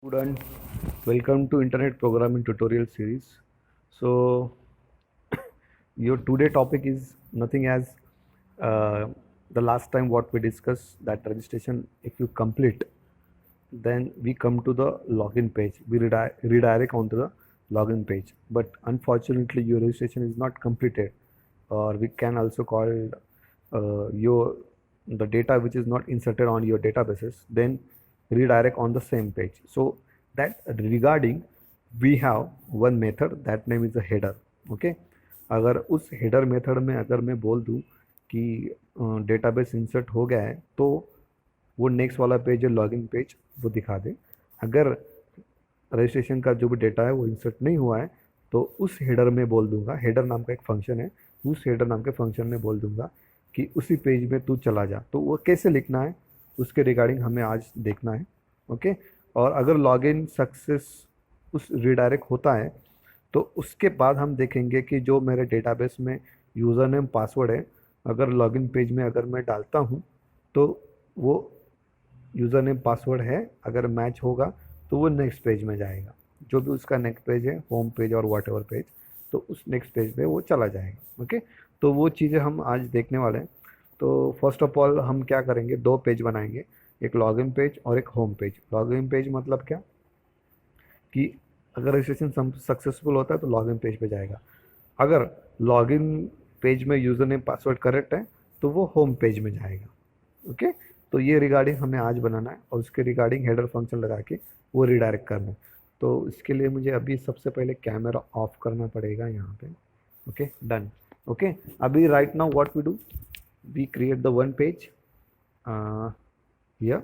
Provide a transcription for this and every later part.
Student, welcome to Internet Programming Tutorial Series. So, your today topic is nothing as uh, the last time what we discussed, that registration. If you complete, then we come to the login page. We redirect onto the login page. But unfortunately, your registration is not completed, or we can also call your the data which is not inserted on your databases. Then redirect on the same page. So that regarding we have one method that name is a header. Okay, अगर उस header method में अगर मैं बोल दूं कि database insert हो गया है, तो वो नेक्स्ट वाला पेज है लॉगिन पेज, वो दिखा दे। अगर रजिस्ट्रेशन का जो भी डेटा है वो इंसर्ट नहीं हुआ है, तो उस हेडर में बोल दूंगा, हेडर नाम का एक फंक्शन है, उस हेडर नाम के फंक्शन में बोल दूंगा कि उसी पेज में तू चला जा। तो वो कैसे लिखना है उसके रिगार्डिंग हमें आज देखना है। ओके, और अगर लॉगिन सक्सेस उस रिडायरेक्ट होता है, तो उसके बाद हम देखेंगे कि जो मेरे डेटाबेस में यूज़र नेम पासवर्ड है, अगर लॉगिन पेज में अगर मैं डालता हूँ, तो वो यूज़र नेम पासवर्ड है, अगर मैच होगा तो वो नेक्स्ट पेज में जाएगा, जो भी उसका नेक्स्ट पेज है, होम पेज और वॉट एवर पेज, तो उस नेक्स्ट पेज पे वो चला जाएगा। ओके, तो वो चीज़ें हम आज देखने वाले हैं। तो फर्स्ट ऑफ ऑल हम क्या करेंगे, दो पेज बनाएंगे, एक लॉगिन पेज और एक होम पेज। लॉगिन पेज मतलब क्या कि अगर रजिस्ट्रेशन सक्सेसफुल होता है तो लॉगिन पेज पे जाएगा, अगर लॉगिन पेज में यूज़र नेम पासवर्ड करेक्ट है तो वो होम पेज में जाएगा। ओके, तो ये रिगार्डिंग हमें आज बनाना है, और उसके रिगार्डिंग हेडर फंक्शन लगा के वो रिडायरेक्ट करना है। तो इसके लिए मुझे अभी सबसे पहले कैमरा ऑफ करना पड़ेगा यहाँ पे। Okay, done. ओके, अभी right now what we do, we create the one page here.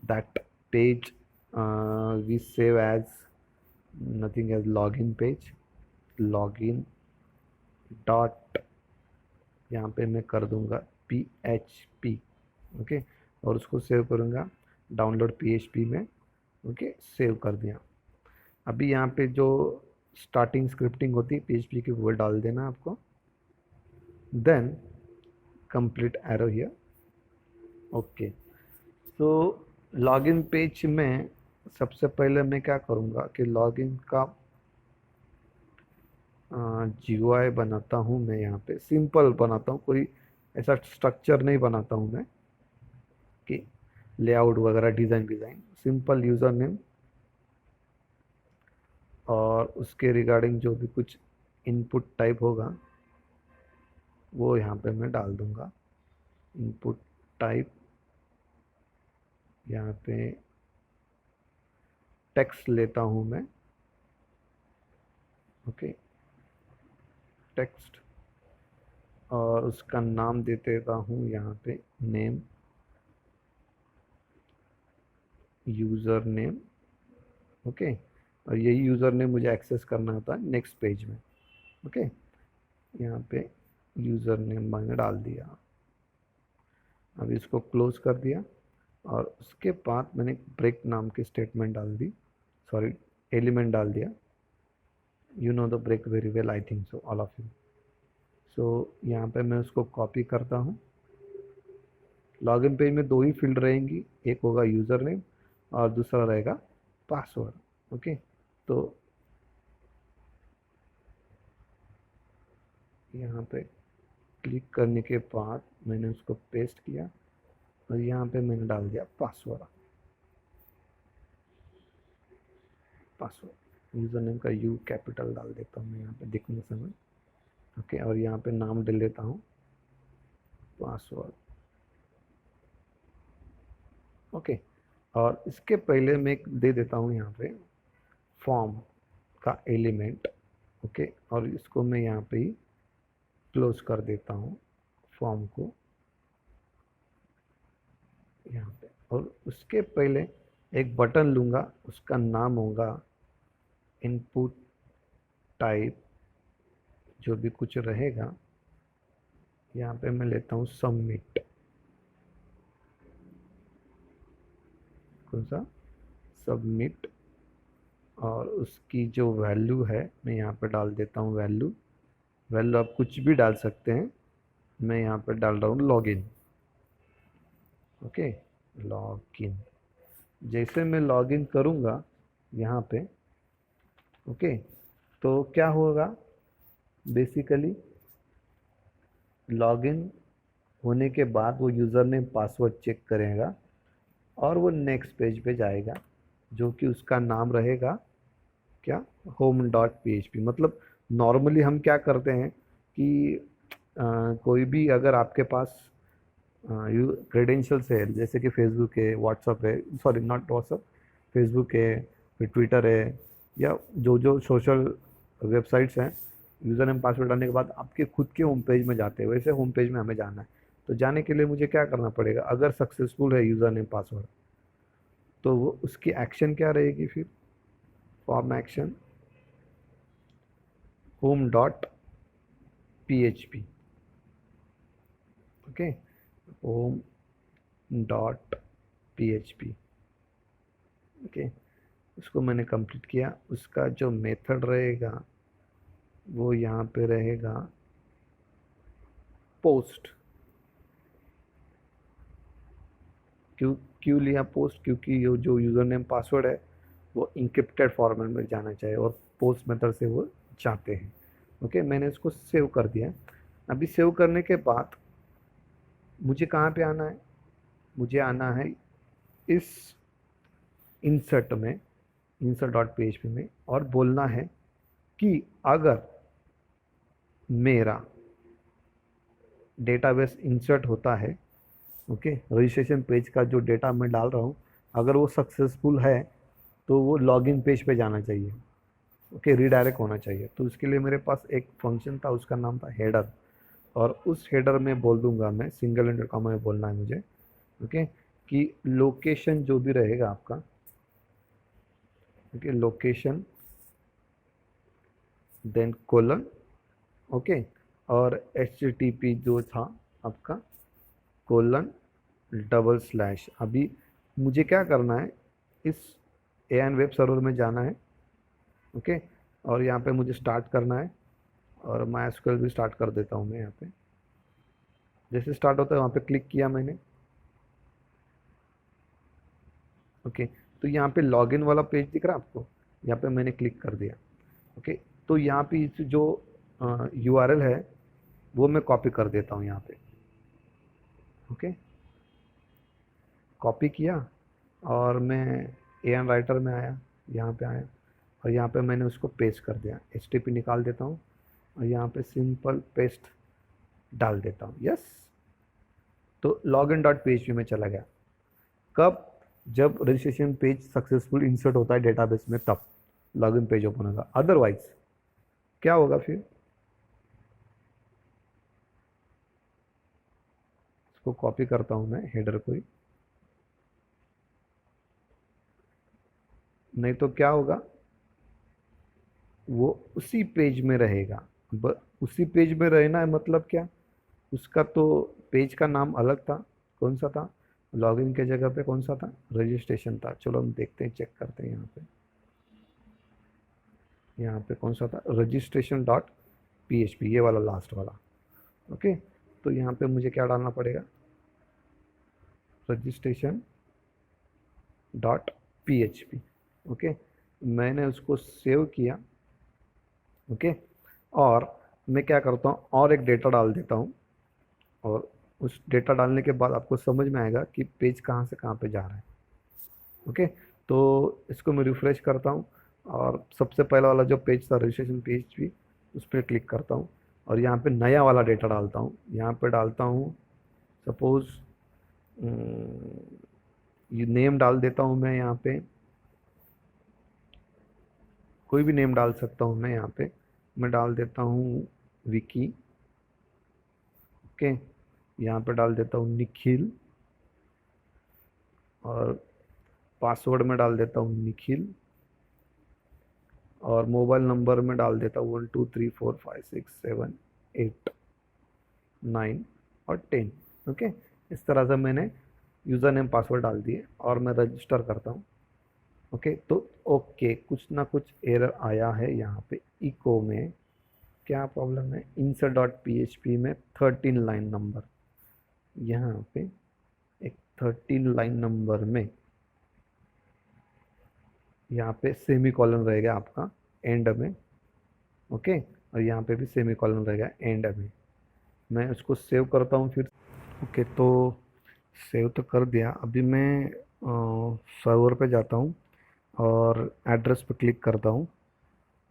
That page we save as nothing as login page, login dot, यहाँ पे मैं कर दूंगा php। ओके, और उसको सेव करूँगा डाउनलोड php में। ओके, सेव कर दिया। अभी यहाँ पे जो स्टार्टिंग स्क्रिप्टिंग होती है php की, वो डाल देना आपको। Then complete arrow here. Okay, तो लॉगिन पेज में सबसे पहले मैं क्या करूँगा कि लॉगिन का GUI बनाता हूँ मैं। यहाँ पे सिंपल बनाता हूँ, कोई ऐसा स्ट्रक्चर नहीं बनाता हूँ मैं कि लेआउट वगैरह डिज़ाइन। सिंपल यूज़र नेम और उसके रिगार्डिंग जो भी कुछ इनपुट टाइप होगा वो यहाँ पे मैं डाल दूँगा। इनपुट टाइप यहाँ पे टेक्स्ट लेता हूँ मैं। ओके, टेक्स्ट, और उसका नाम दे देता हूँ यहाँ पे नेम, यूज़र नेम। ओके, और यही यूज़र नेम मुझे एक्सेस करना होता है नेक्स्ट पेज में। ओके, यहाँ पे यूज़र नेम मैंने डाल दिया। अभी इसको क्लोज कर दिया, और उसके बाद मैंने ब्रेक नाम की स्टेटमेंट डाल दी, सॉरी एलिमेंट डाल दिया। You know the break very well, I think so all of you. So यहाँ पे मैं उसको कॉपी करता हूँ। लॉगिन पेज में दो ही फील्ड रहेंगी, एक होगा यूज़र नेम और दूसरा रहेगा पासवर्ड। ओके, तो यहाँ पे क्लिक करने के बाद मैंने उसको पेस्ट किया, और यहाँ पे मैंने डाल दिया पासवर्ड। यूज़र नेम का यू कैपिटल डाल देता हूँ मैं यहाँ पे दिखने समय। ओके, और यहाँ पे नाम डाल देता हूँ पासवर्ड। ओके, और इसके पहले मैं दे देता हूँ यहाँ पे फॉर्म का एलिमेंट। ओके, और इसको मैं यहाँ पे ही क्लोज कर देता हूँ फॉर्म को यहाँ पे, और उसके पहले एक बटन लूँगा, उसका नाम होगा इनपुट टाइप, जो भी कुछ रहेगा। यहाँ पे मैं लेता हूँ सबमिट। कौन सा? सबमिट, और उसकी जो वैल्यू है मैं यहाँ पे डाल देता हूँ वैल्यू आप कुछ भी डाल सकते हैं, मैं यहाँ पे डाल रहा हूँ लॉगिन। Okay, login. जैसे मैं लॉगिन करूँगा यहाँ पे। ओके, तो क्या होगा, बेसिकली लॉगिन होने के बाद वो यूज़र नेम पासवर्ड चेक करेगा और वो नेक्स्ट पेज पे जाएगा, जो कि उसका नाम रहेगा क्या, home.php। मतलब नॉर्मली हम क्या करते हैं कि कोई भी अगर आपके पास क्रेडेंशियल्स है, जैसे कि फेसबुक है, व्हाट्सअप है, सॉरी नॉट व्हाट्सअप, फेसबुक है, फिर ट्विटर है, या जो जो सोशल वेबसाइट्स हैं, यूज़र नेम पासवर्ड डालने के बाद आपके खुद के होम पेज में जाते हैं, वैसे होम पेज में हमें जाना है। तो जाने के लिए मुझे क्या करना पड़ेगा, अगर सक्सेसफुल है यूज़र नेम पासवर्ड, तो वो उसकी एक्शन क्या रहेगी फिर, form action home.php। Okay, home.php। Okay, उसको मैंने कंप्लीट किया। उसका जो मेथड रहेगा वो यहाँ पे रहेगा पोस्ट। क्यों क्यों लिया पोस्ट, क्योंकि ये जो यूज़र नेम पासवर्ड है वो इंक्रिप्टेड फॉर्मेट में जाना चाहिए और पोस्ट मेथड से वो चाहते हैं। ओके, मैंने इसको सेव कर दिया। अभी सेव करने के बाद मुझे कहाँ पे आना है, मुझे आना है इस इंसर्ट में, insert.php में, और बोलना है कि अगर मेरा डेटाबेस इंसर्ट होता है, ओके, रजिस्ट्रेशन पेज का जो डेटा मैं डाल रहा हूँ, अगर वो सक्सेसफुल है तो वो लॉगिन पेज पे जाना चाहिए। ओके, रीडायरेक्ट होना चाहिए। तो उसके लिए मेरे पास एक फंक्शन था, उसका नाम था हेडर, और उस हेडर में बोल दूंगा मैं, सिंगल इंटर कॉमा में बोलना है मुझे, ओके, कि लोकेशन जो भी रहेगा आपका, okay, location then colon, okay, और HTTP जो था आपका कोलन डबल स्लैश। अभी मुझे क्या करना है, इस एन वेब सर्वर में जाना है, ओके, और यहाँ पे मुझे स्टार्ट करना है, और MySQL भी स्टार्ट कर देता हूँ मैं यहाँ पे। जैसे स्टार्ट होता है वहाँ पे क्लिक किया मैंने, ओके, तो यहाँ पे लॉगिन वाला पेज दिख रहा है आपको, यहाँ पे मैंने क्लिक कर दिया। ओके, तो यहाँ पे इस जो URL है वो मैं कॉपी कर देता हूँ यहाँ पे। ओके, कॉपी किया और मैं एन राइटर में आया, यहाँ पे आया, और यहाँ पे मैंने उसको पेस्ट कर दिया। HTTP निकाल देता हूँ और यहाँ पे सिंपल पेस्ट डाल देता हूँ, यस। तो login.php में चला गया। कब, जब रजिस्ट्रेशन पेज सक्सेसफुल इंसर्ट होता है डेटाबेस में, तब लॉगिन पेज ओपन होगा। अदरवाइज क्या होगा फिर, इसको कॉपी करता हूँ मैं हेडर को ही, नहीं तो क्या होगा, वो उसी पेज में रहेगा। उसी पेज में रहना है मतलब क्या, उसका तो पेज का नाम अलग था, कौन सा था, लॉगिन के जगह पे कौन सा था, रजिस्ट्रेशन था। चलो हम देखते हैं, चेक करते हैं। यहाँ पे कौन सा था, registration.php, ये वाला लास्ट वाला। ओके, तो यहाँ पे मुझे क्या डालना पड़ेगा, registration.php। ओके, मैंने उसको सेव किया। ओके, और मैं क्या करता हूँ, और एक डेटा डाल देता हूँ, और उस डेटा डालने के बाद आपको समझ में आएगा कि पेज कहाँ से कहाँ पे जा रहा है। ओके, तो इसको मैं रिफ्रेश करता हूँ, और सबसे पहला वाला जो पेज था रजिस्ट्रेशन पेज भी, उस पर क्लिक करता हूँ, और यहाँ पे नया वाला डेटा डालता हूँ। यहाँ पे डालता हूँ सपोज ये नेम डाल देता हूँ मैं, यहाँ पे कोई भी नेम डाल सकता हूँ मैं। यहाँ पे मैं डाल देता हूँ विकी। ओके, यहाँ पे डाल देता हूँ निखिल, और पासवर्ड में डाल देता हूँ निखिल, और मोबाइल नंबर में डाल देता हूँ 12345678 9 और 10। ओके, इस तरह से मैंने यूज़र नेम पासवर्ड डाल दिए और मैं रजिस्टर करता हूँ। ओके, तो ओके, कुछ ना कुछ एरर आया है यहाँ पे इको में। क्या प्रॉब्लम है, insert.php में 13 लाइन नंबर, यहाँ पे एक 13 लाइन नंबर में यहाँ पे सेमी कॉलन रहेगा आपका एंड में, ओके, और यहाँ पे भी सेमी कॉलन रहेगा एंड में। मैं उसको सेव करता हूँ फिर। ओके, तो सेव तो कर दिया। अभी मैं सर्वर पे जाता हूँ और एड्रेस पे क्लिक करता हूँ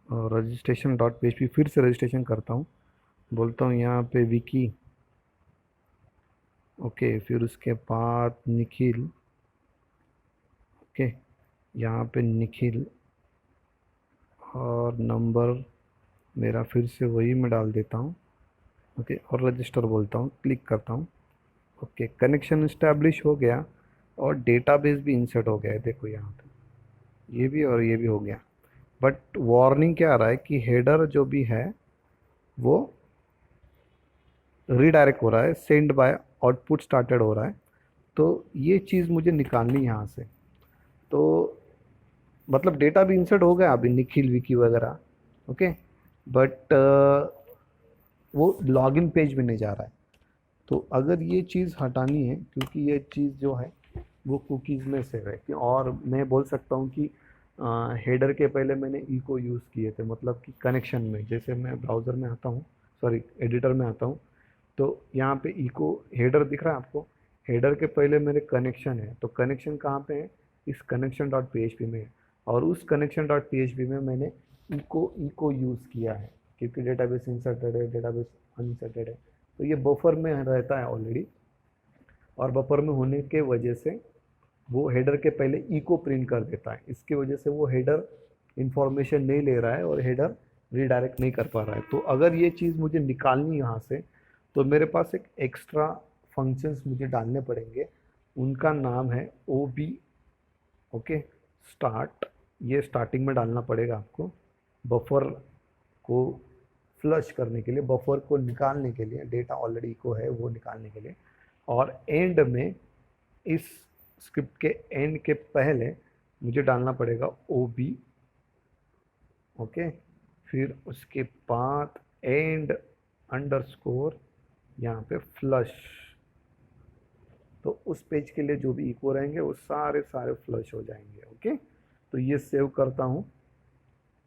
और रजिस्ट्रेशन डॉट पी फिर से रजिस्ट्रेशन करता हूँ, बोलता हूँ यहाँ पे विकी, ओके, फिर उसके बाद निखिल, ओके, यहाँ पे निखिल और नंबर मेरा फिर से वही मैं डाल देता हूँ, ओके, और रजिस्टर बोलता हूँ, क्लिक करता हूँ। ओके, कनेक्शन इस्टेब्लिश हो गया और डेटाबेस भी इंसर्ट हो गया है, देखो यहाँ पे ये भी और ये भी हो गया। बट वार्निंग क्या आ रहा है कि हेडर जो भी है वो रीडायरेक्ट हो रहा है, सेंड बाय आउटपुट स्टार्टेड हो रहा है। तो ये चीज़ मुझे निकालनी है यहाँ से। तो मतलब डेटा भी इंसर्ट हो गया अभी, निखिल विकी वगैरह, ओके, बट वो लॉगिन पेज में नहीं जा रहा है। तो अगर ये चीज़ हटानी है, क्योंकि ये चीज़ जो है वो कुकीज़ में सेव है और मैं बोल सकता हूँ कि हेडर के पहले मैंने इको यूज़ किए थे, मतलब कि कनेक्शन में, जैसे मैं ब्राउज़र में आता हूँ, सॉरी एडिटर में आता हूँ, तो यहाँ पे इको हेडर दिख रहा है आपको। हेडर के पहले मेरे कनेक्शन है, तो कनेक्शन कहाँ पे है, इस कनेक्शन डॉट पी में है, और उस कनेक्शन डॉट पी में मैंने इको इको यूज़ किया है, क्योंकि डेटाबेस इंसर्टेड है, डेटाबेस अनसर्टेड है, तो ये बफर में रहता है ऑलरेडी, और बफर में होने के वजह से वो हेडर के पहले इको प्रिंट कर देता है, इसकी वजह से वो हेडर इंफॉर्मेशन नहीं ले रहा है और हेडर रीडायरेक्ट नहीं कर पा रहा है। तो अगर ये चीज़ मुझे निकालनी यहाँ से, तो मेरे पास एक एक्स्ट्रा फंक्शंस मुझे डालने पड़ेंगे, उनका नाम है ओ बी, ओके, स्टार्ट। ये स्टार्टिंग में डालना पड़ेगा आपको, बफर को फ्लश करने के लिए, बफर को निकालने के लिए, डेटा ऑलरेडी को है वो निकालने के लिए, और एंड में इस स्क्रिप्ट के एंड के पहले मुझे डालना पड़ेगा ओ बी, ओके, फिर उसके बाद एंड अंडरस्कोर यहाँ पे फ्लश। तो उस पेज के लिए जो भी इको रहेंगे वो सारे सारे फ्लश हो जाएंगे, ओके। तो ये सेव करता हूँ,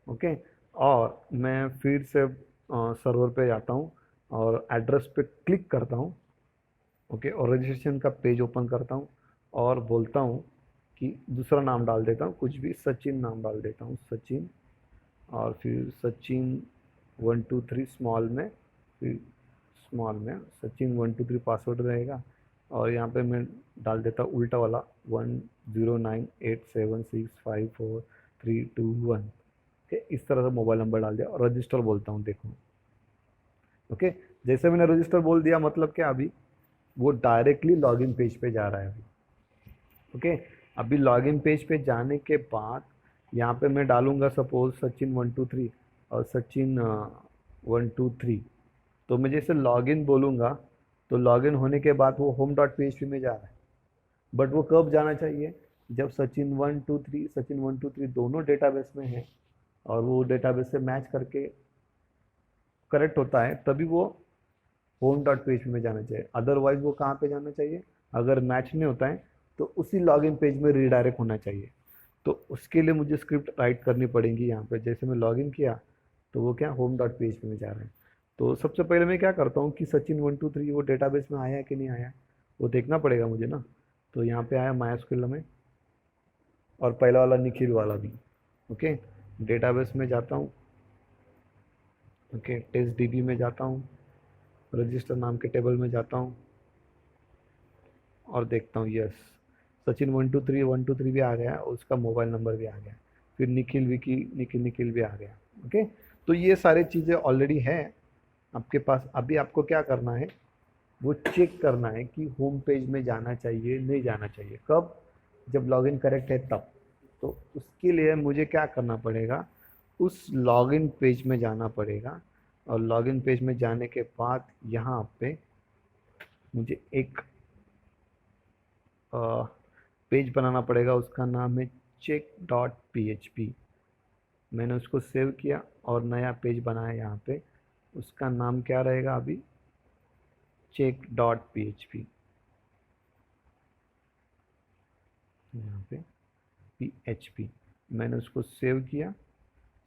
ओके, और मैं फिर से सर्वर पे जाता हूँ और एड्रेस पे क्लिक करता हूँ, ओके, और रजिस्ट्रेशन का पेज ओपन करता हूँ और बोलता हूँ कि दूसरा नाम डाल देता हूँ, कुछ भी सचिन नाम डाल देता हूँ, सचिन, और फिर सचिन 123 स्मॉल में, फिर स्मॉल में सचिन 123 पासवर्ड रहेगा, और यहाँ पे मैं डाल देता हूँ उल्टा वाला 109876543221, इस तरह से मोबाइल नंबर डाल दिया और रजिस्टर बोलता हूँ, देखो, ओके। जैसे मैंने रजिस्टर बोल दिया, मतलब क्या, अभी वो डायरेक्टली लॉगिन पेज पे जा रहा है अभी, ओके। अभी लॉगिन पेज पे जाने के बाद यहाँ पे मैं डालूंगा सपोज सचिन 123 और सचिन 123, तो मैं जैसे लॉगिन बोलूँगा तो लॉगिन होने के बाद वो होम डॉट पी में जा रहा है। बट वो कब जाना चाहिए, जब सचिन 123 सचिन 123 दोनों डेटाबेस में है और वो डेटाबेस से मैच करके करेक्ट होता है, तभी वो होम डॉट पी में जाना चाहिए। अदरवाइज वो कहाँ पे जाना चाहिए, अगर मैच नहीं होता है तो उसी लॉगिन पेज में रीडायरेक्ट होना चाहिए। तो उसके लिए मुझे स्क्रिप्ट राइट करनी पड़ेगी यहाँ पे। जैसे मैं लॉगिन किया तो वो क्या होम डॉट पी में जा रहा है। तो सबसे पहले मैं क्या करता हूँ कि सचिन 123 वो डेटाबेस में आया है कि नहीं आया, वो देखना पड़ेगा मुझे ना। तो यहाँ पे आया मायास्क्विल में, और पहला वाला निखिल वाला भी, ओके। डेटाबेस में जाता हूँ, ओके, टेस्ट डीबी में जाता हूँ, रजिस्टर नाम के टेबल में जाता हूँ और देखता हूँ, यस, सचिन 123 भी आ गया, उसका मोबाइल नंबर भी आ गया, फिर निखिल विकी निखिल निखिल भी आ गया, ओके। तो ये सारी चीज़ें ऑलरेडी हैं आपके पास। अभी आपको क्या करना है, वो चेक करना है कि होम पेज में जाना चाहिए नहीं जाना चाहिए, कब, जब लॉगिन करेक्ट है तब। तो उसके लिए मुझे क्या करना पड़ेगा, उस लॉगिन पेज में जाना पड़ेगा, और लॉगिन पेज में जाने के बाद यहाँ पे मुझे एक पेज बनाना पड़ेगा, उसका नाम है चेक डॉट पी। मैंने उसको सेव किया और नया पेज बनाया यहाँ पे, उसका नाम क्या रहेगा अभी, चेक डॉट पी, यहाँ पे पी। मैंने उसको सेव किया।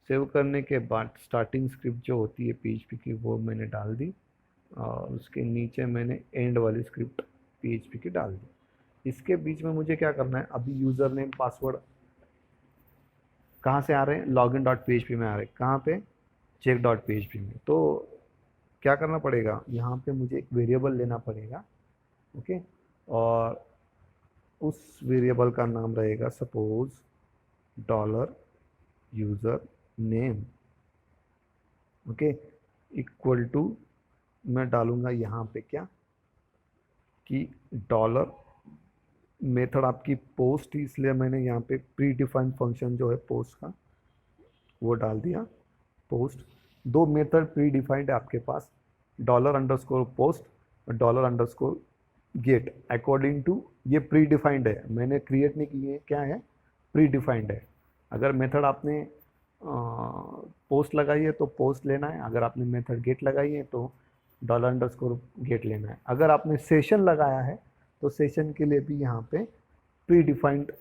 सेव करने के बाद स्टार्टिंग स्क्रिप्ट जो होती है PHP की वो मैंने डाल दी, और उसके नीचे मैंने एंड वाली स्क्रिप्ट PHP की डाल दी। इसके बीच में मुझे क्या करना है, अभी यूज़र नेम पासवर्ड कहाँ से आ रहे हैं, लॉगिन डॉट PHP में आ रहे हैं, कहाँ पे, चेक डॉट PHP में। तो क्या करना पड़ेगा, यहाँ पे मुझे एक वेरिएबल लेना पड़ेगा, ओके। और उस वेरिएबल का नाम रहेगा suppose dollar user name, okay, equal to मैं डालूंगा यहाँ पे क्या कि डॉलर मेथड आपकी पोस्ट, इसलिए मैंने यहाँ पे प्री डिफाइंड फंक्शन जो है पोस्ट का वो डाल दिया पोस्ट। दो मेथड प्री डिफाइंड है आपके पास, डॉलर अंडरस्कोर पोस्ट और dollar underscore get. According to ये प्री डिफाइंड है, मैंने क्रिएट नहीं की है, क्या है, प्री डिफाइंड है। अगर मेथड आपने पोस्ट लगाई है तो पोस्ट लेना है, अगर आपने मेथड गेट लगाई है तो डॉलर अंडरस्कोर गेट लेना है। अगर आपने सेशन लगाया है तो सेशन के लिए भी यहाँ पे प्री डिफाइंड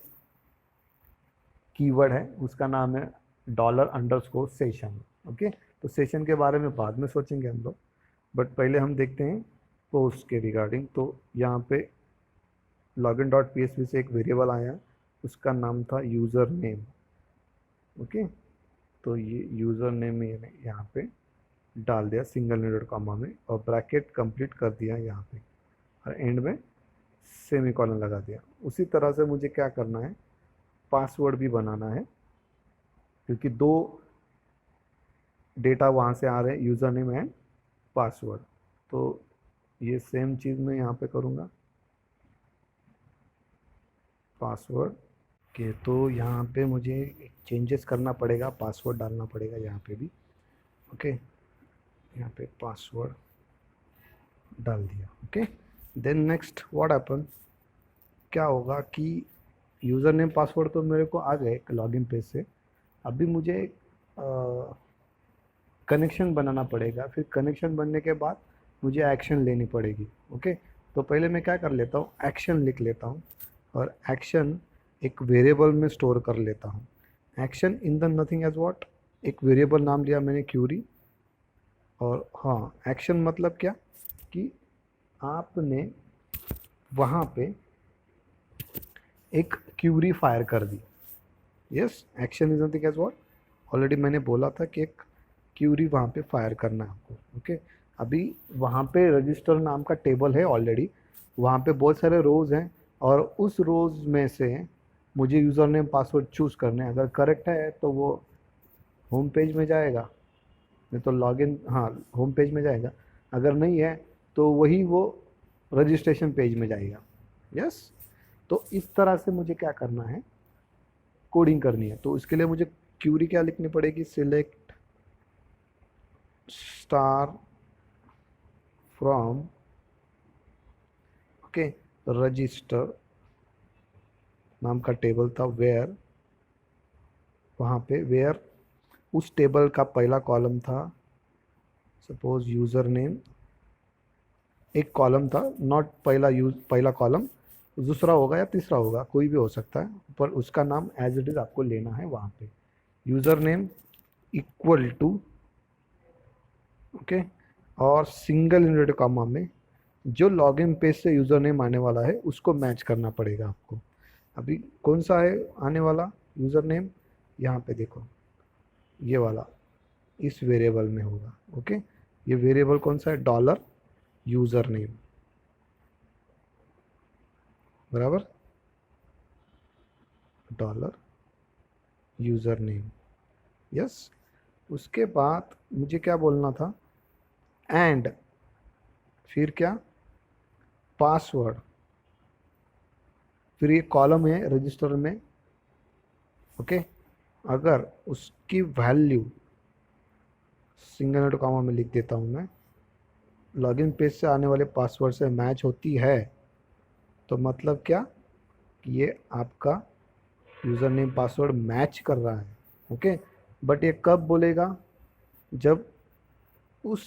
कीवर्ड है, उसका नाम है डॉलर अंडरस्कोर सेशन, ओके। तो सेशन के बारे में बाद में सोचेंगे हम लोग, बट पहले हम देखते हैं पोस्ट के रिगार्डिंग। तो यहाँ पे लॉगिन डॉट PHP से एक वेरिएबल आया, उसका नाम था यूज़र नेम, ओके। तो ये यूज़र नेम मैंने यहाँ पे डाल दिया सिंगल इन्वर्टेड कॉमा में, और ब्रैकेट कंप्लीट कर दिया यहाँ पे, और एंड में सेमीकोलन लगा दिया। उसी तरह से मुझे क्या करना है, पासवर्ड भी बनाना है, क्योंकि दो डेटा वहाँ से आ रहे हैं, यूज़र नेम एंड पासवर्ड। तो ये सेम चीज़ मैं यहाँ पे करूँगा, पासवर्ड के। तो यहाँ पे मुझे चेंजेस करना पड़ेगा, पासवर्ड डालना पड़ेगा यहाँ पे भी, ओके। यहाँ पे पासवर्ड डाल दिया, okay. Then next what happen, क्या होगा कि यूज़र नेम पासवर्ड तो मेरे को आ गए लॉगिन पेज से, अभी मुझे कनेक्शन बनाना पड़ेगा। फिर कनेक्शन बनने के बाद मुझे एक्शन लेनी पड़ेगी, ओके। तो पहले मैं क्या कर लेता हूँ, एक्शन लिख लेता हूँ, और एक्शन एक वेरिएबल में स्टोर कर लेता हूँ। Action in the nothing as what, एक वेरिएबल नाम लिया मैंने क्यूरी। और हाँ, एक्शन मतलब क्या कि आपने वहाँ पे एक क्यूरी फायर कर दी। Yes, action is nothing as what, already मैंने बोला था कि एक क्यूरी वहाँ पे फायर करना है आपको, ओके। अभी वहाँ पे रजिस्टर नाम का टेबल है ऑलरेडी, वहाँ पे बहुत सारे रोज़ हैं, और उस रोज़ में से मुझे यूज़र नेम पासवर्ड चूज़ करने हैं। अगर करेक्ट है तो वो होम पेज में जाएगा, नहीं तो लॉगिन, हाँ होम पेज में जाएगा। अगर नहीं है तो वही वो रजिस्ट्रेशन पेज में जाएगा। यस, तो इस तरह से मुझे क्या करना है, कोडिंग करनी है। तो इसके लिए मुझे क्यूरी क्या लिखनी पड़ेगी, select star from, okay, register नाम का टेबल था, वेयर, वहाँ पे वेयर उस टेबल का पहला कॉलम था सपोज यूज़र नेम, एक कॉलम था, नॉट पहला कॉलम, दूसरा होगा या तीसरा होगा, कोई भी हो सकता है, पर उसका नाम एज इट इज़ आपको लेना है वहाँ पे, user name equal to, okay, और सिंगल इन्वर्टेड कॉमा में जो लॉगिन पेज से यूज़र नेम आने वाला है उसको मैच करना पड़ेगा आपको। अभी कौन सा है आने वाला यूज़र नेम, यहाँ पे देखो ये वाला इस वेरिएबल में होगा, ओके। ये वेरिएबल कौन सा है, डॉलर यूज़र नेम, बराबर, डॉलर यूज़र नेम। यस, उसके बाद मुझे क्या बोलना था, एंड फिर क्या, पासवर्ड, फिर ये कॉलम है रजिस्टर में, ओके। अगर उसकी वैल्यू सिंगल नोट कॉमा में लिख देता हूँ मैं, लॉगिन पेज से आने वाले पासवर्ड से मैच होती है, तो मतलब क्या कि ये आपका यूज़र नेम पासवर्ड मैच कर रहा है, ओके। बट ये कब बोलेगा, जब उस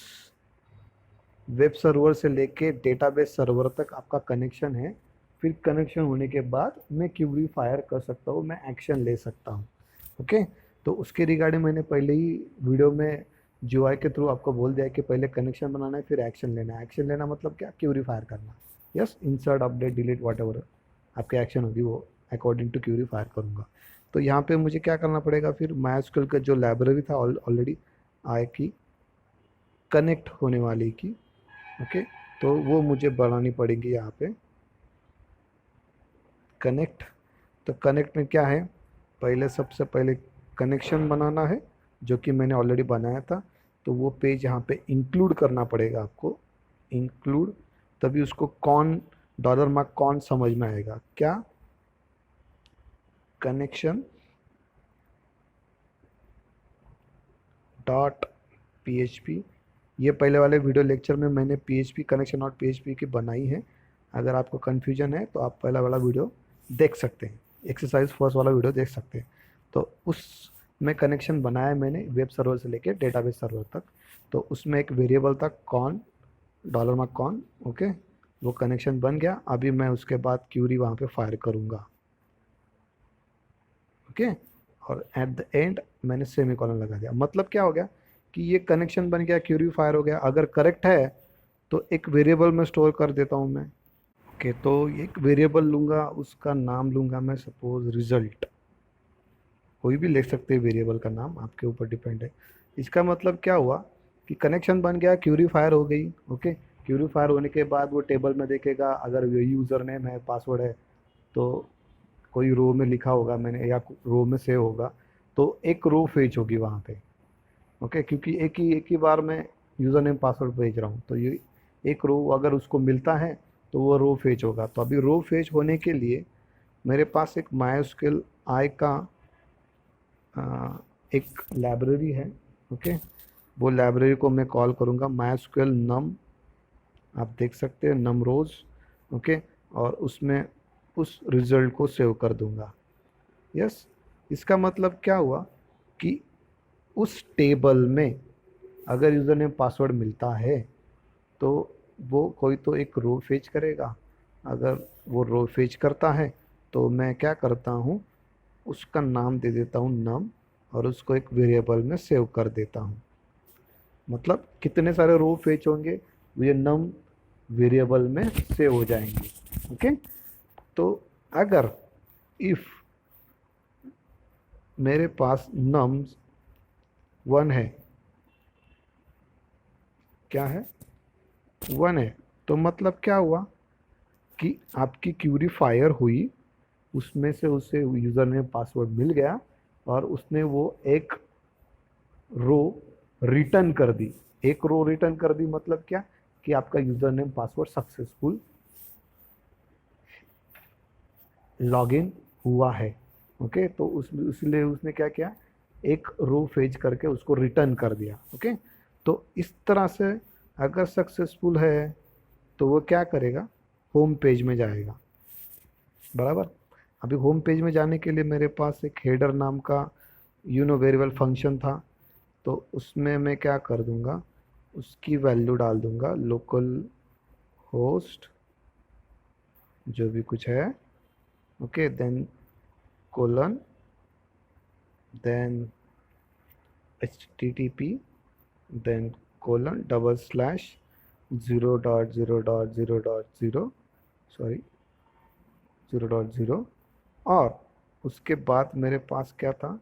वेब सर्वर से लेके डेटाबेस सर्वर तक आपका कनेक्शन है। फिर कनेक्शन होने के बाद मैं क्यूरी फायर कर सकता हूँ, मैं एक्शन ले सकता हूँ। ओके। तो उसके रिगार्डिंग मैंने पहले ही वीडियो में जीयूआई के थ्रू आपको बोल दिया है कि पहले कनेक्शन बनाना है, फिर एक्शन लेना है। एक्शन लेना मतलब क्या, क्यूरी फायर करना। Yes, insert, update, delete, what ever आपके एक्शन होगी वो अकॉर्डिंग टू क्यूरी फायर करूँगा। तो यहाँ पे मुझे क्या करना पड़ेगा फिर, माइस्क्यूएल का जो लाइब्रेरी था ऑलरेडी आई की कनेक्ट होने वाली की, ओके, तो वो मुझे बनानी पड़ेगी यहाँ पे कनेक्ट। तो कनेक्ट में क्या है, पहले सबसे पहले कनेक्शन बनाना है जो कि मैंने ऑलरेडी बनाया था। तो वो पेज यहाँ पे इंक्लूड करना पड़ेगा आपको, इंक्लूड, तभी उसको कौन $मार्क कौन समझ में आएगा। क्या, कनेक्शन डॉट PHP। ये पहले वाले वीडियो लेक्चर में मैंने PHP कनेक्शन डॉट PHP की बनाई है। अगर आपको कन्फ्यूजन है तो आप पहला वाला वीडियो देख सकते हैं, एक्सरसाइज फर्स्ट वाला वीडियो देख सकते हैं। तो उसमें कनेक्शन बनाया मैंने वेब सर्वर से लेके डेटाबेस सर्वर तक। तो उसमें एक वेरिएबल था कॉन, $मार्क कॉन, ओके, वो कनेक्शन बन गया। अभी मैं उसके बाद क्यूरी वहाँ पे फायर करूँगा, ओके। और एट द एंड मैंने सेमीकोलन लगा दिया। मतलब क्या हो गया कि ये कनेक्शन बन गया, क्यूरी फायर हो गया। अगर करेक्ट है तो एक वेरिएबल में स्टोर कर देता हूँ मैं, ओके। तो एक वेरिएबल लूँगा, उसका नाम लूँगा मैं सपोज रिजल्ट, कोई भी ले सकते हैं वेरिएबल का नाम, आपके ऊपर डिपेंड है। इसका मतलब क्या हुआ कि कनेक्शन बन गया, क्यूरी फायर हो गई, ओके। क्यूरी फायर होने के बाद वो टेबल में देखेगा, अगर यूज़र नेम है, पासवर्ड है, तो कोई रो में लिखा होगा मैंने या रो में सेव होगा, तो एक रो फेच होगी वहाँ पे, ओके। क्योंकि एक ही बार मैं यूज़र नेम पासवर्ड भेज रहा हूँ, तो ये एक रो अगर उसको मिलता है तो वो रो फेच होगा। तो अभी रो फेच होने के लिए मेरे पास एक माइस्क्यूएल आई का एक लाइब्रेरी है, ओके। वो लाइब्रेरी को मैं कॉल करूँगा माइस्क्यूएल नम, आप देख सकते हैं नम रोज़, ओके। और उसमें उस रिज़ल्ट को सेव कर दूँगा। यस, इसका मतलब क्या हुआ कि उस टेबल में अगर यूज़र नेम पासवर्ड मिलता है तो वो कोई तो एक रो फेच करेगा। अगर वो रो फेच करता है तो मैं क्या करता हूँ, उसका नाम दे देता हूँ नम, और उसको एक वेरिएबल में सेव कर देता हूँ। मतलब कितने सारे रो फेच होंगे, ये नम वेरिएबल में सेव हो जाएंगे, ओके। तो अगर इफ़ मेरे पास नम्स 1 है, क्या है, 1 है, तो मतलब क्या हुआ कि आपकी क्यूरी फायर हुई, उसमें से उसे यूज़र नेम पासवर्ड मिल गया और उसने वो एक रो रिटर्न कर दी। एक रो रिटर्न कर दी मतलब क्या कि आपका user name password successful login हुआ है, ओके। तो इसलिए उसने क्या किया, एक रो फेच करके उसको रिटर्न कर दिया, ओके। तो इस तरह से अगर सक्सेसफुल है तो वो क्या करेगा, होम पेज में जाएगा, बराबर। अभी होम पेज में जाने के लिए मेरे पास एक हेडर नाम का वेरिएबल फंक्शन था। तो उसमें मैं क्या कर दूंगा, उसकी वैल्यू डाल दूंगा लोकल होस्ट जो भी कुछ है, okay, then colon, then http, then colon /0.0.0.0, sorry 0.0, और उसके बाद मेरे पास क्या था,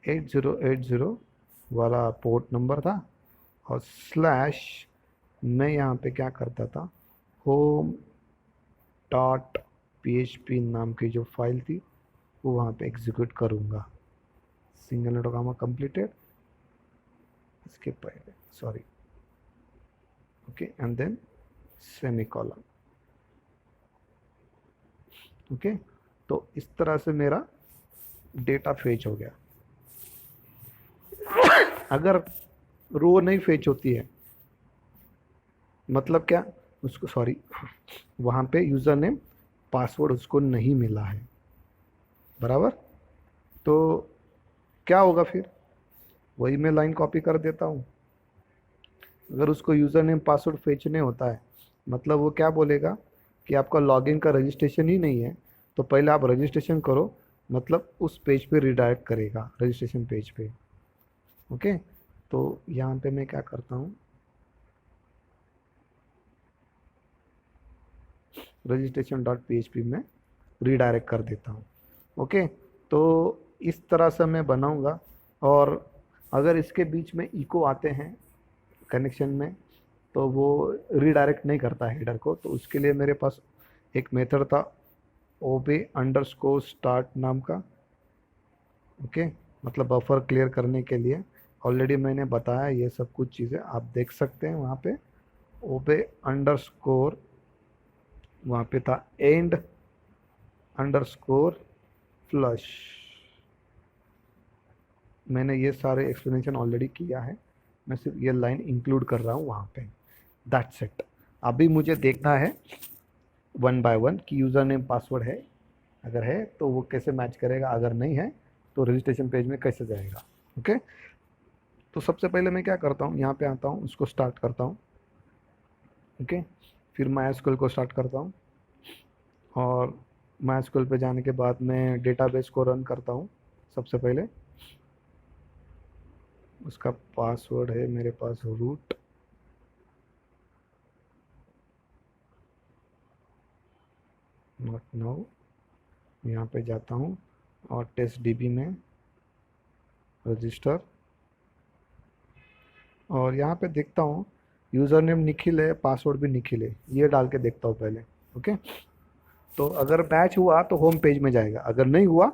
8080 वाला पोर्ट नंबर था, और स्लैश मैं यहाँ पे क्या करता था, home.php नाम की जो फाइल थी वो वहाँ पे एग्जीक्यूट करूँगा। सिंगल नोट कामा कंप्लीटेड, इसके पहले sorry, okay, and then semicolon, okay. तो इस तरह से मेरा डेटा फेच हो गया। अगर रो नहीं फेच होती है मतलब क्या, उसको सॉरी वहाँ पे यूज़र नेम पासवर्ड उसको नहीं मिला है, बराबर। तो क्या होगा फिर, वही मैं लाइन कॉपी कर देता हूँ। अगर उसको यूज़र नेम पासवर्ड फेचने होता है मतलब वो क्या बोलेगा कि आपका लॉगिन का रजिस्ट्रेशन ही नहीं है, तो पहले आप रजिस्ट्रेशन करो, मतलब उस पेज पे रिडायरेक्ट करेगा, रजिस्ट्रेशन पेज पे। ओके, तो यहाँ पे मैं क्या करता हूँ, registration.php में रीडायरेक्ट कर देता हूँ। ओके, तो इस तरह से मैं बनाऊंगा। और अगर इसके बीच में इको आते हैं कनेक्शन में तो वो रीडायरेक्ट नहीं करता है हेडर को, तो उसके लिए मेरे पास एक मेथड था ob_start नाम का। ओके, मतलब बफर क्लियर करने के लिए ऑलरेडी मैंने बताया, ये सब कुछ चीज़ें आप देख सकते हैं वहाँ पे। ob_, वहाँ पे था end_flush। मैंने ये सारे एक्सप्लेनेशन ऑलरेडी किया है, मैं सिर्फ ये लाइन इंक्लूड कर रहा हूँ वहाँ पे। That's it. अभी मुझे देखना है वन बाय वन कि यूज़र नेम पासवर्ड है, अगर है तो वो कैसे मैच करेगा, अगर नहीं है तो रजिस्ट्रेशन पेज में कैसे जाएगा। ओके, तो सबसे पहले मैं क्या करता हूँ, यहाँ पे आता हूँ, उसको स्टार्ट करता हूँ। ओके, फिर MySQL को स्टार्ट करता हूँ, और MySQL पे जाने के बाद मैं डेटाबेस को रन करता हूँ। सबसे पहले उसका पासवर्ड है मेरे पास रूट, नॉट नाउ। यहाँ पे जाता हूँ और TestDB में रजिस्टर, और यहाँ पे देखता हूँ यूज़र नेम निखिल है, पासवर्ड भी निखिल है, ये डाल के देखता हूँ पहले। ओके, तो अगर मैच हुआ तो होम पेज में जाएगा, अगर नहीं हुआ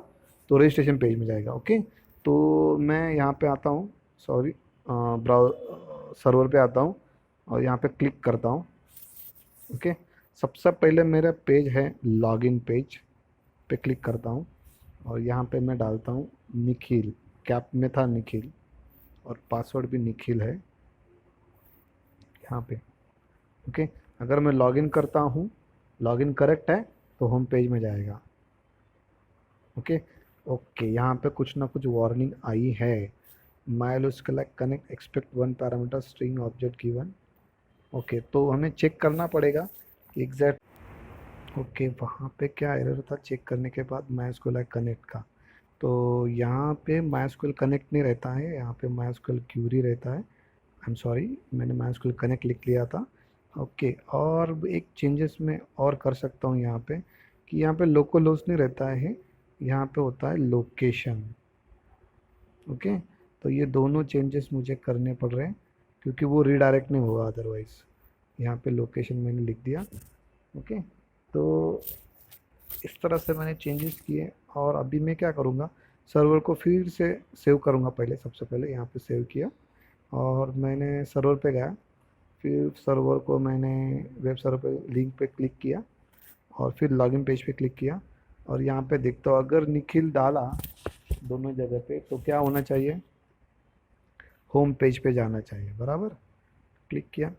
तो रजिस्ट्रेशन पेज में जाएगा। ओके, तो मैं यहाँ पे आता हूँ, सॉरी, सर्वर पे आता हूँ और यहाँ पे क्लिक करता हूँ। ओके, सबसे पहले मेरा पेज है लॉगिन पेज पे क्लिक करता हूँ, और यहाँ पे मैं डालता हूँ निखिल, कैप में था निखिल, और पासवर्ड भी निखिल है यहाँ पे। ओके, अगर मैं लॉगिन करता हूँ, लॉगिन करेक्ट है तो होम पेज में जाएगा। ओके, ओके, यहाँ पे कुछ ना कुछ वार्निंग आई है। MySQL connect expect one parameter string object given. Okay, तो हमें चेक करना पड़ेगा कि एग्जैक्ट। ओके, वहाँ पे क्या एरर था चेक करने के बाद MySQL कनेक्ट का, तो यहाँ पे MySQL कनेक्ट नहीं रहता है, यहाँ पे MySQL क्यूरी रहता है। आई एम सॉरी, मैंने MySQL कनेक्ट लिख लिया था। ओके, और एक चेंजेस मैं और कर सकता हूँ यहाँ पे, कि यहाँ पे लोकल होस्ट नहीं रहता है, यहाँ पे होता है लोकेशन। ओके, तो ये दोनों चेंजेस मुझे करने पड़ रहे हैं क्योंकि वो रीडायरेक्ट नहीं होगा अदरवाइज। यहाँ पे लोकेशन मैंने लिख दिया। ओके, तो इस तरह से मैंने चेंजेस किए, और अभी मैं क्या करूँगा, सर्वर को फिर से सेव करूँगा। पहले सबसे पहले यहाँ पे सेव किया, और मैंने सर्वर पे गया, फिर सर्वर को मैंने वेब सर्वर पे लिंक पे क्लिक किया, और फिर लॉगिन पेज पे क्लिक किया, और यहाँ पे देखता हूँ अगर निखिल डाला दोनों जगह पे तो क्या होना चाहिए, होम पेज पे जाना चाहिए, बराबर। क्लिक किया,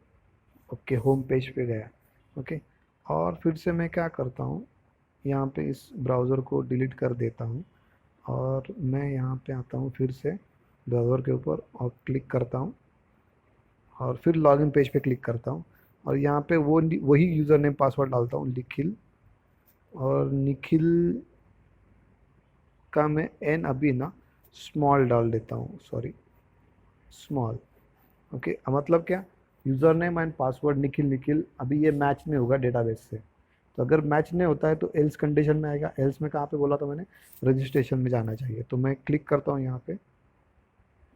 ओके, होम पेज पे गया। ओके, और फिर से मैं क्या करता हूँ, यहाँ पे इस ब्राउज़र को डिलीट कर देता हूँ, और मैं यहाँ पे आता हूँ फिर से ब्राउज़र के ऊपर और क्लिक करता हूँ, और फिर लॉगिन पेज पे क्लिक करता हूँ, और यहाँ पे वही यूज़र नेम पासवर्ड डालता हूँ निखिल, और निखिल का मैं एन अभी ना स्मॉल डाल देता हूँ, सॉरी, स्मॉल। ओके, मतलब क्या, user name and password Nikhil Nikhil, अभी ये मैच नहीं होगा डेटाबेस से। तो अगर मैच नहीं होता है तो एल्स कंडीशन में आएगा। एल्स में कहाँ पे बोला था मैंने, रजिस्ट्रेशन में जाना चाहिए, तो मैं क्लिक करता हूँ यहाँ पे।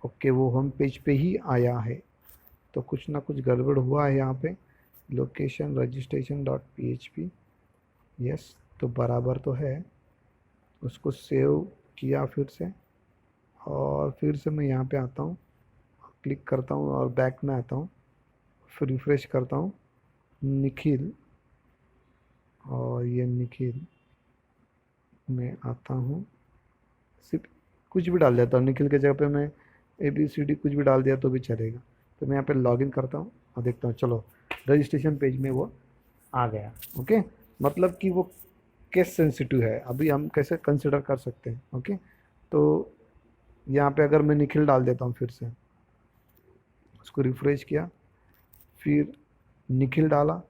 ओके, वो होम पेज पे ही आया है, तो कुछ ना कुछ गड़बड़ हुआ है यहाँ पे। लोकेशन registration.php, यस, तो बराबर तो है। उसको सेव किया फिर से, और फिर से मैं यहाँ पे आता हूँ, क्लिक करता हूँ और बैक में आता हूँ, फिर रिफ्रेश करता हूँ निखिल, और ये निखिल में आता हूँ, सिर्फ कुछ भी डाल देता हूँ निखिल के जगह पे, मैं ABCD कुछ भी डाल दिया तो भी चलेगा। तो मैं यहाँ पे लॉगिन करता हूँ और देखता हूँ, चलो रजिस्ट्रेशन पेज में वो आ गया। ओके, मतलब कि वो केस सेंसिटिव है, अभी हम कैसे कंसिडर कर सकते हैं। ओके, तो यहाँ पे अगर मैं निखिल डाल देता हूँ, फिर से उसको रिफ्रेश किया, फिर निखिल डाला,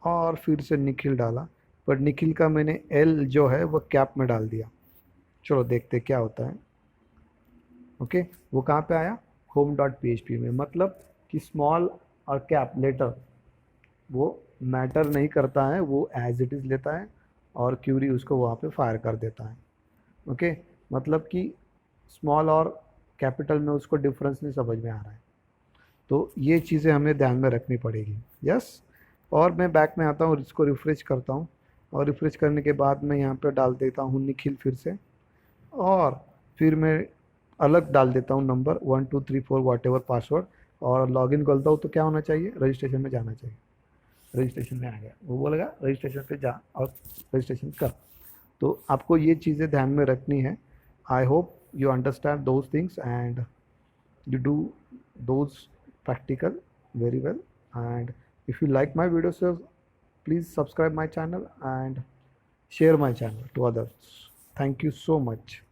और फिर से निखिल डाला, पर निखिल का मैंने एल जो है वो कैप में डाल दिया। चलो देखते क्या होता है। ओके, वो कहाँ पे आया, होम डॉट पी में, मतलब कि स्मॉल और कैप लेटर वो मैटर नहीं करता है, वो एज इट इज़ लेता है और क्यूरी उसको वहाँ पे फायर कर देता है। ओके, मतलब कि स्मॉल और कैपिटल में उसको डिफरेंस नहीं समझ में आ रहा है, तो ये चीज़ें हमें ध्यान में रखनी पड़ेगी। यस, और मैं बैक में आता हूँ और इसको रिफ़्रेश करता हूँ, और रिफ़्रेश करने के बाद मैं यहाँ पे डाल देता हूँ निखिल फिर से, और फिर मैं अलग डाल देता हूँ नंबर 1234 वॉट एवर पासवर्ड, और लॉगिन करता हूँ तो क्या होना चाहिए, रजिस्ट्रेशन में जाना चाहिए। रजिस्ट्रेशन में आ गया, वो बोलेगा रजिस्ट्रेशन पे जा और रजिस्ट्रेशन कर। तो आपको ये चीज़ें ध्यान में रखनी है। I hope you understand those things and you do those practical very well. And if you like my videos, please subscribe my channel and share my channel to others. Thank you so much.